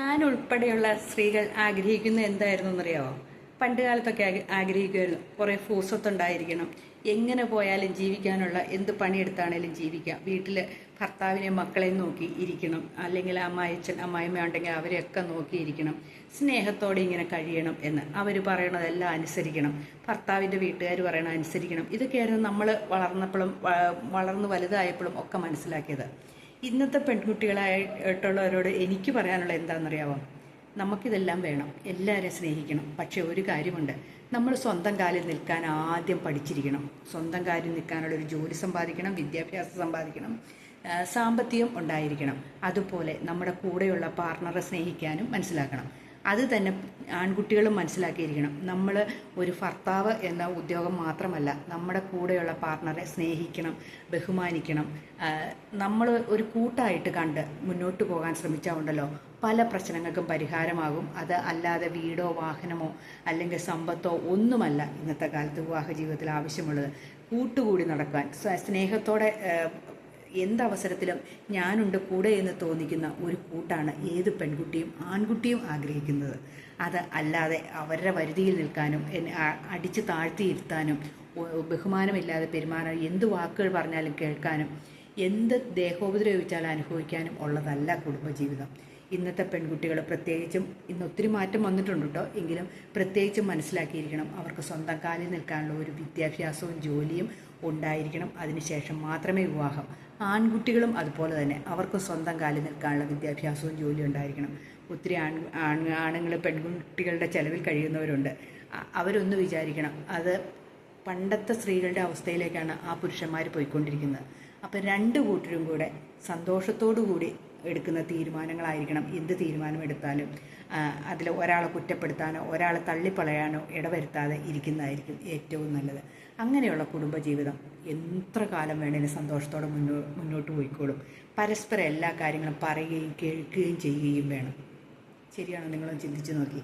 ഞാൻ ഉൾപ്പെടെയുള്ള സ്ത്രീകൾ ആഗ്രഹിക്കുന്നത് എന്തായിരുന്നു എന്നറിയാമോ? പണ്ട് കാലത്തൊക്കെ ആഗ്രഹിക്കുമായിരുന്നു കുറേ ഫൂസത്തുണ്ടായിരിക്കണം, എങ്ങനെ പോയാലും ജീവിക്കാനുള്ള എന്ത് പണിയെടുത്താണേലും ജീവിക്കാം, വീട്ടിൽ ഭർത്താവിനെയും മക്കളെയും നോക്കി ഇരിക്കണം, അല്ലെങ്കിൽ അമ്മായിച്ചൻ അമ്മായിമ്മ ഉണ്ടെങ്കിൽ അവരെയൊക്കെ നോക്കിയിരിക്കണം, സ്നേഹത്തോടെ ഇങ്ങനെ കഴിയണം എന്ന് അവർ പറയണതെല്ലാം അനുസരിക്കണം, ഭർത്താവിൻ്റെ വീട്ടുകാർ പറയണത് അനുസരിക്കണം. ഇതൊക്കെയായിരുന്നു നമ്മൾ വളർന്നപ്പോഴും വളർന്ന് വലുതായപ്പോഴും ഒക്കെ മനസ്സിലാക്കിയത്. ഇന്നത്തെ പെൺകുട്ടികളായിട്ടുള്ളവരോട് എനിക്ക് പറയാനുള്ള എന്താണെന്നറിയാമോ? നമുക്കിതെല്ലാം വേണം, എല്ലാവരെയും സ്നേഹിക്കണം. പക്ഷേ ഒരു കാര്യമുണ്ട്, നമ്മൾ സ്വന്തം കാലിൽ നിൽക്കാൻ ആദ്യം പഠിച്ചിരിക്കണം. സ്വന്തം കാലിൽ നിൽക്കാനുള്ളൊരു ജോലി സമ്പാദിക്കണം, വിദ്യാഭ്യാസം സമ്പാദിക്കണം, സാമ്പത്തികം ഉണ്ടായിരിക്കണം. അതുപോലെ നമ്മുടെ കൂടെയുള്ള പാർട്ണറെ സ്നേഹിക്കാനും മനസ്സിലാക്കണം. അത് തന്നെ ആൺകുട്ടികളും മനസ്സിലാക്കിയിരിക്കണം. നമ്മൾ ഒരു ഭർത്താവ് എന്ന ഉദ്യോഗം മാത്രമല്ല, നമ്മുടെ കൂടെയുള്ള പാർട്ണറെ സ്നേഹിക്കണം, ബഹുമാനിക്കണം. നമ്മൾ ഒരു കൂട്ടായിട്ട് കണ്ട് മുന്നോട്ട് പോകാൻ ശ്രമിച്ചാൽ ഉണ്ടല്ലോ, പല പ്രശ്നങ്ങൾക്കും പരിഹാരമാകും. അത് അല്ലാതെ വീടോ വാഹനമോ അല്ലെങ്കിൽ സമ്പത്തോ ഒന്നുമല്ല ഇന്നത്തെ കാലത്ത് വിവാഹ ജീവിതത്തിൽ ആവശ്യമുള്ളത്. കൂട്ടുകൂടി നടക്കാൻ, സ്നേഹത്തോടെ എന്തവസരത്തിലും ഞാനുണ്ട് കൂടെ എന്ന് തോന്നിക്കുന്ന ഒരു കൂട്ടാണ് ഏത് പെൺകുട്ടിയും ആൺകുട്ടിയും ആഗ്രഹിക്കുന്നത്. അത് അല്ലാതെ അവരുടെ വരുതിയിൽ നിൽക്കാനും അടിച്ച് താഴ്ത്തിയിരുത്താനും ബഹുമാനമില്ലാതെ പെരുമാറാനും എന്ത് വാക്കുകൾ പറഞ്ഞാലും കേൾക്കാനും എന്ത് ദേഹോപദ്രവിച്ചാലും അനുഭവിക്കാനും ഉള്ളതല്ല കുടുംബജീവിതം. ഇന്നത്തെ പെൺകുട്ടികൾ പ്രത്യേകിച്ചും ഇന്ന് ഒത്തിരി മാറ്റം വന്നിട്ടുണ്ട് കേട്ടോ, എങ്കിലും പ്രത്യേകിച്ചും മനസ്സിലാക്കിയിരിക്കണം, അവർക്ക് സ്വന്തം കാലിൽ നിൽക്കാനുള്ള ഒരു വിദ്യാഭ്യാസവും ജോലിയും ഉണ്ടായിരിക്കണം. അതിനുശേഷം മാത്രമേ വിവാഹം. ആൺകുട്ടികളും അതുപോലെ തന്നെ, അവർക്ക് സ്വന്തം കാലിൽ നിൽക്കാനുള്ള വിദ്യാഭ്യാസവും ജോലിയും ഉണ്ടായിരിക്കണം. ഒത്തിരി ആണുങ്ങൾ പെൺകുട്ടികളുടെ ചെലവിൽ കഴിയുന്നവരുണ്ട്. അവരൊന്ന് വിചാരിക്കണം, അത് പണ്ടത്തെ സ്ത്രീകളുടെ അവസ്ഥയിലേക്കാണ് ആ പുരുഷന്മാർ പോയിക്കൊണ്ടിരിക്കുന്നത്. അപ്പം രണ്ട് കൂട്ടരും കൂടെ സന്തോഷത്തോടു കൂടി എടുക്കുന്ന തീരുമാനങ്ങളായിരിക്കണം എന്ത് തീരുമാനം എടുത്താലും. അതിൽ ഒരാളെ കുറ്റപ്പെടുത്താനോ ഒരാളെ തള്ളിപ്പളയാനോ ഇടവരുത്താതെ ഇരിക്കുന്നതായിരിക്കും ഏറ്റവും നല്ലത്. അങ്ങനെയുള്ള കുടുംബജീവിതം എത്ര കാലം വേണേലും സന്തോഷത്തോടെ മുന്നോട്ട് പോയിക്കോളും. പരസ്പരം എല്ലാ കാര്യങ്ങളും പറയുകയും കേൾക്കുകയും ചെയ്യുകയും വേണം. ശരിയാണോ? നിങ്ങളൊന്ന് ചിന്തിച്ച് നോക്കി.